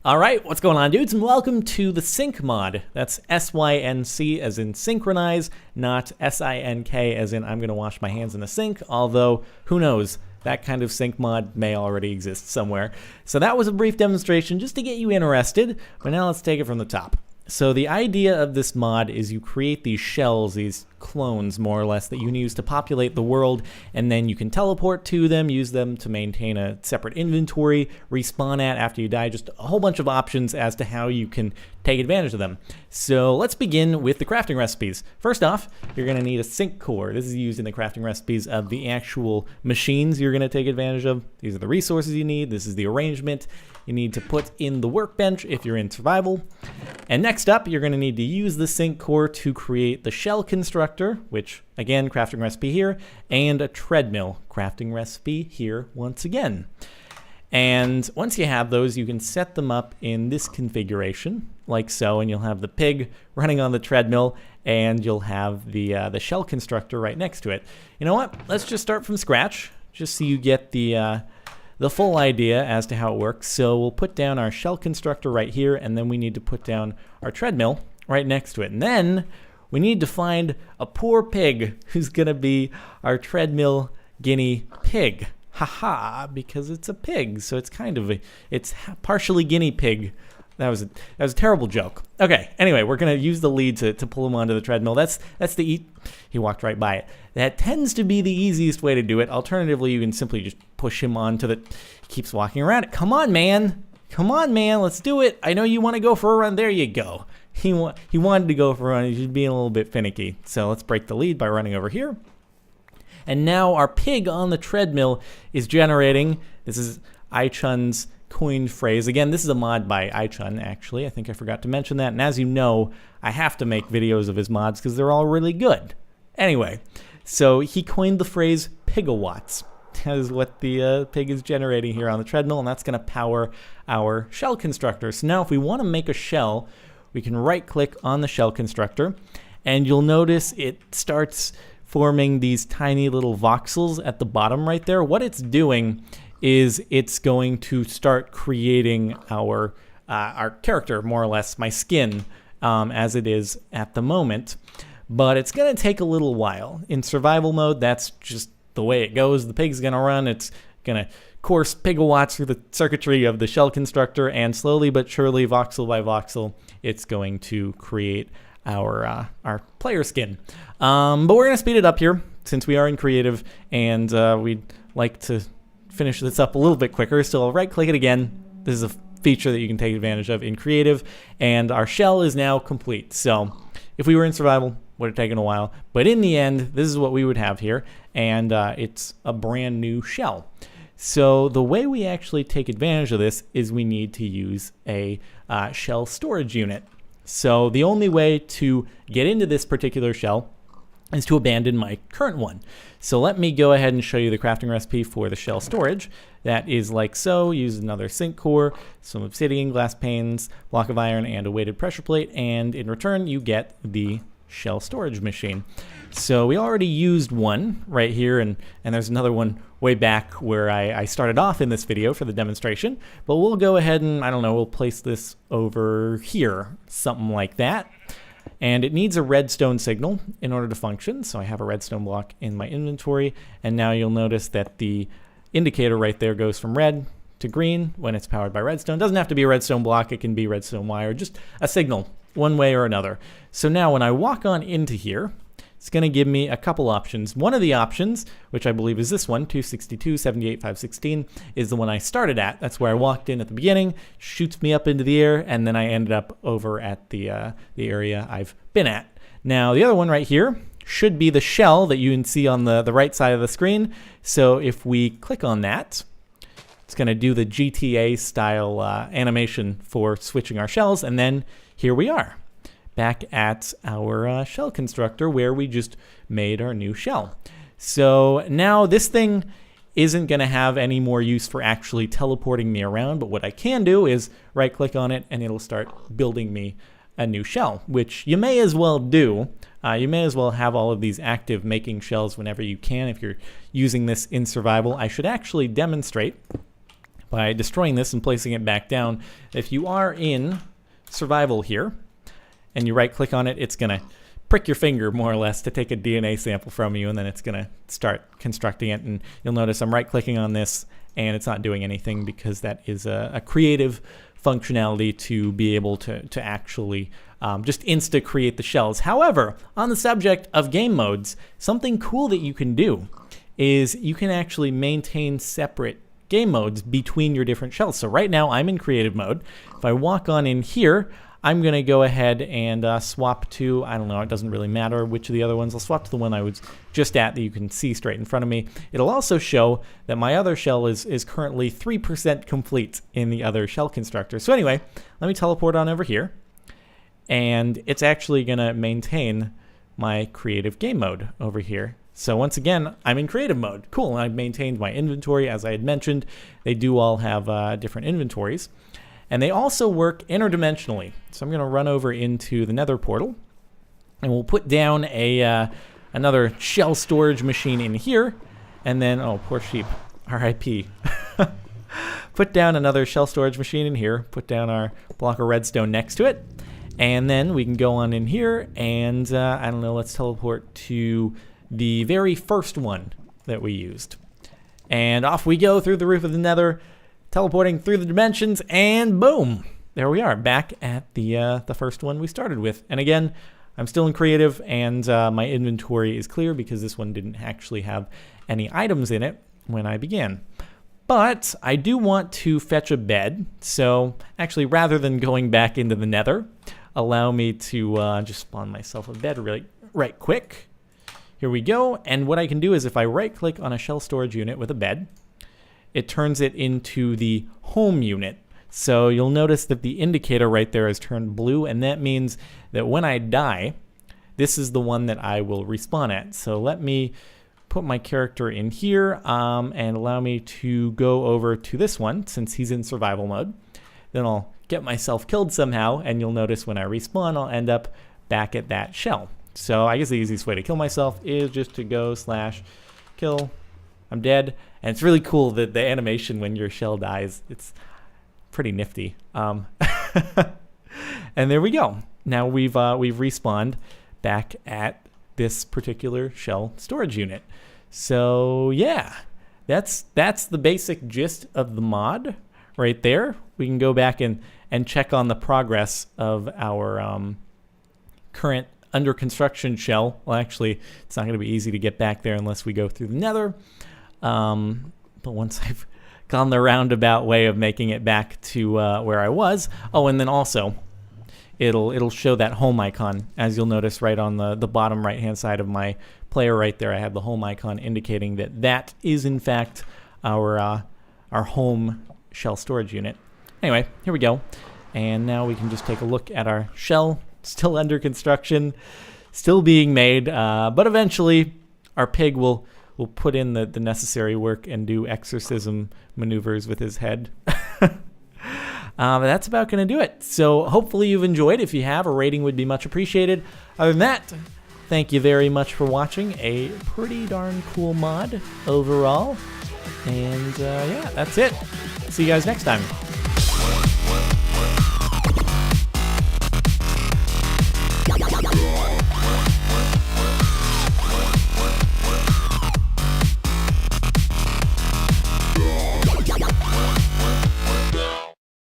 Alright, what's going on, dudes, and welcome to the sync mod. That's S-Y-N-C as in synchronize, not S-I-N-K as in I'm going to wash my hands in the sink, although, who knows, that kind of sync mod may already exist somewhere. So that was a brief demonstration just to get you interested, but now let's take it from the top. So the idea of this mod is you create these shells, these clones more or less, that you can use to populate the world, and then you can teleport to them, use them to maintain a separate inventory, respawn at after you die, just a whole bunch of options as to how you can take advantage of them. So let's begin with the crafting recipes. First off, you're going to need a sync core. This is used in the crafting recipes of the actual machines you're going to take advantage of. These are the resources you need. This is the arrangement you need to put in the workbench if you're in survival. And next up, you're going to need to use the sync core to create the shell constructor, which, again, crafting recipe here, and a treadmill crafting recipe here once again. And once you have those, you can set them up in this configuration, like so, and you'll have the pig running on the treadmill, and you'll have the shell constructor right next to it. You know what? Let's just start from scratch, just so you get the full idea as to how it works. So we'll put down our shell constructor right here, and then we need to put down our treadmill right next to it. And then we need to find a poor pig who's gonna be our treadmill guinea pig. Haha, because it's a pig, so it's kind of it's partially guinea pig. That was a terrible joke. Okay, anyway, we're gonna use the lead to pull him onto the treadmill. That's the he walked right by it. That tends to be the easiest way to do it. Alternatively, you can simply just push him onto the. He keeps walking around it. Come on, man. Come on, man. Let's do it. I know you want to go for a run. There you go. He wanted to go for a run. He's just being a little bit finicky. So let's break the lead by running over here. And now our pig on the treadmill is generating. This is iChun's coined phrase. Again, this is a mod by iChun, actually. I think I forgot to mention that. And as you know, I have to make videos of his mods because they're all really good. Anyway, so he coined the phrase pigawatts. That is what the pig is generating here on the treadmill, and that's going to power our shell constructor. So now if we want to make a shell, we can right-click on the shell constructor, and you'll notice it starts forming these tiny little voxels at the bottom right there. What it's doing is it's going to start creating our character, more or less, my skin, as it is at the moment. But it's going to take a little while. In survival mode, that's just the way it goes. The pig's going to run. It's going to course pigawatts through the circuitry of the shell constructor, and slowly but surely, voxel by voxel, it's going to create our player skin. But we're going to speed it up here since we are in creative, and we'd like to finish this up a little bit quicker. So I'll right-click it again. This is a feature that you can take advantage of in creative, and our shell is now complete. So if we were in survival, would have taken a while, but in the end, this is what we would have here, and it's a brand new shell. So the way we actually take advantage of this is we need to use a shell storage unit. So the only way to get into this particular shell is to abandon my current one. So let me go ahead and show you the crafting recipe for the shell storage. That is like so. Use another sync core, some obsidian, glass panes, block of iron, and a weighted pressure plate, and in return you get the shell storage machine. So we already used one right here, and there's another one way back where I started off in this video for the demonstration, but we'll go ahead and, I don't know, we'll place this over here, something like that. And it needs a redstone signal in order to function, so I have a redstone block in my inventory, and now you'll notice that the indicator right there goes from red to green when it's powered by redstone. It doesn't have to be a redstone block, it can be redstone wire, just a signal, one way or another. So now when I walk on into here, it's going to give me a couple options. One of the options, which I believe is this one, 262.78.516, is the one I started at. That's where I walked in at the beginning, shoots me up into the air, and then I ended up over at the area I've been at. Now, the other one right here should be the shell that you can see on the right side of the screen. So if we click on that, it's going to do the GTA style animation for switching our shells, and then here we are, back at our shell constructor where we just made our new shell. So now this thing isn't going to have any more use for actually teleporting me around, but what I can do is right click on it and it'll start building me a new shell, which you may as well do. You may as well have all of these active making shells whenever you can if you're using this in survival. I should actually demonstrate by destroying this and placing it back down. If you are in survival here and you right click on it, it's gonna prick your finger more or less to take a DNA sample from you, and then it's gonna start constructing it. And you'll notice I'm right clicking on this and it's not doing anything because that is a creative functionality to be able to actually just insta create the shells. However, on the subject of game modes, something cool that you can do is you can actually maintain separate game modes between your different shells. So right now I'm in creative mode. If I walk on in here, I'm going to go ahead and swap to, I don't know, it doesn't really matter which of the other ones. I'll swap to the one I was just at that you can see straight in front of me. It'll also show that my other shell is currently 3% complete in the other shell constructor. So anyway, let me teleport on over here. And it's actually going to maintain my creative game mode over here. So once again, I'm in creative mode. Cool, and I've maintained my inventory, as I had mentioned. They do all have different inventories. And they also work interdimensionally. So I'm going to run over into the Nether portal, and we'll put down another shell storage machine in here, and then, oh, poor sheep, RIP. Put down another shell storage machine in here, put down our block of redstone next to it, and then we can go on in here, and I don't know, let's teleport to the very first one that we used. And off we go through the roof of the Nether, teleporting through the dimensions, and boom, there we are, back at the first one we started with. And again, I'm still in creative, and my inventory is clear because this one didn't actually have any items in it when I began. But I do want to fetch a bed, so actually rather than going back into the Nether, allow me to just spawn myself a bed right quick. Here we go, and what I can do is if I right click on a shell storage unit with a bed, it turns it into the home unit. So you'll notice that the indicator right there is turned blue, and that means that when I die, this is the one that I will respawn at. So let me put my character in here and allow me to go over to this one since he's in survival mode. Then I'll get myself killed somehow, and you'll notice when I respawn, I'll end up back at that shell. So I guess the easiest way to kill myself is just to go / kill. I'm dead. And it's really cool that the animation when your shell dies, it's pretty nifty. And there we go. Now we've respawned back at this particular shell storage unit. So yeah, that's the basic gist of the mod right there. We can go back and check on the progress of our current under construction shell. Well, actually, it's not going to be easy to get back there unless we go through the Nether. But once I've gone the roundabout way of making it back to where I was. Oh, and then also, it'll show that home icon. As you'll notice right on the bottom right-hand side of my player right there, I have the home icon indicating that is, in fact, our home shell storage unit. Anyway, here we go. And now we can just take a look at our shell. Still under construction, still being made, but eventually our pig will put in the necessary work and do exorcism maneuvers with his head. But that's about going to do it. So hopefully you've enjoyed. If you have, a rating would be much appreciated. Other than that, thank you very much for watching. A pretty darn cool mod overall. And yeah, that's it. See you guys next time.